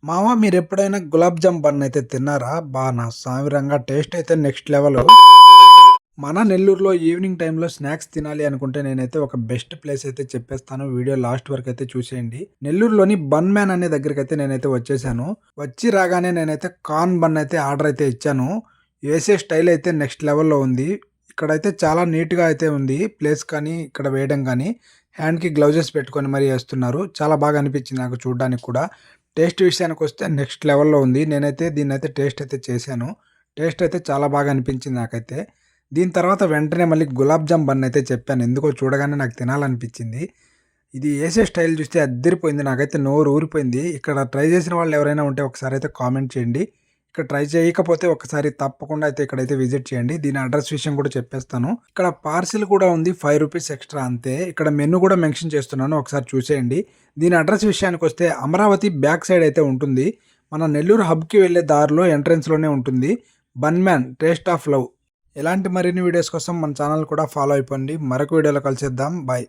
మామ మీరెప్పుడైనా గులాబ్ జామ్ బన్ అయితే తిన్నారా? నా సామిరంగా టేస్ట్ అయితే నెక్స్ట్ లెవెల్. మన నెల్లూరులో ఈవినింగ్ టైంలో స్నాక్స్ తినాలి అనుకుంటే నేనైతే ఒక బెస్ట్ ప్లేస్ అయితే చెప్పేస్తాను. వీడియో లాస్ట్ వరకు అయితే చూసేయండి. నెల్లూరులోని బన్ మ్యాన్ అనే దగ్గరికైతే నేనైతే వచ్చేసాను. వచ్చి రాగానే నేనైతే కార్న్ బన్ అయితే ఆర్డర్ అయితే ఇచ్చాను. వేసే స్టైల్ అయితే నెక్స్ట్ లెవెల్‌లో ఉంది. ఇక్కడైతే చాలా నీట్‌గా అయితే ఉంది. ప్లేస్ కానీ, ఇక్కడ వేయడం కానీ హ్యాండ్‌కి గ్లౌజెస్ పెట్టుకొని మరీ ఏస్తున్నారు. చాలా బాగా అనిపించింది నాకు చూడ్డానికి కూడా. టేస్ట్ విషయానికొస్తే నెక్స్ట్ లెవెల్‌లో ఉంది. నేనైతే దీన్నైతే టేస్ట్ అయితే చేశాను. టేస్ట్ అయితే చాలా బాగా అనిపించింది నాకైతే. దీని తర్వాత వెంటనే మళ్ళీ గులాబ్ జామ్ బన్ అయితే చెప్పాను. ఎందుకో చూడగానే నాకు తినాలనిపించింది. ఇది ఏసే స్టైల్ చూస్తే అద్దిరిపోయింది. నాకైతే నోరు ఊరిపోయింది. ఇక్కడ ట్రై చేసిన వాళ్ళు ఎవరైనా ఉంటే ఒకసారి అయితే కామెంట్ చేయండి. ఇక్కడ ట్రై చేయకపోతే ఒకసారి తప్పకుండా అయితే ఇక్కడైతే విజిట్ చేయండి. దీని అడ్రస్ విషయం కూడా చెప్పేస్తాను. ఇక్కడ పార్సిల్ కూడా ఉంది. ₹5 ఎక్స్ట్రా అంతే. ఇక్కడ మెనూ కూడా మెన్షన్ చేస్తున్నాను. ఒకసారి చూసేయండి. దీని అడ్రస్ విషయానికి వస్తే అమరావతి బ్యాక్ సైడ్ అయితే ఉంటుంది. మన నెల్లూరు హబ్‌కి వెళ్ళే దారిలో ఎంట్రన్స్‌లోనే ఉంటుంది. Bun man taste of love. ఇలాంటి మరిన్ని వీడియోస్ కోసం మన ఛానల్ కూడా ఫాలో అయిపోండి. మరొక వీడియోలో కలిసేద్దాం. బాయ్.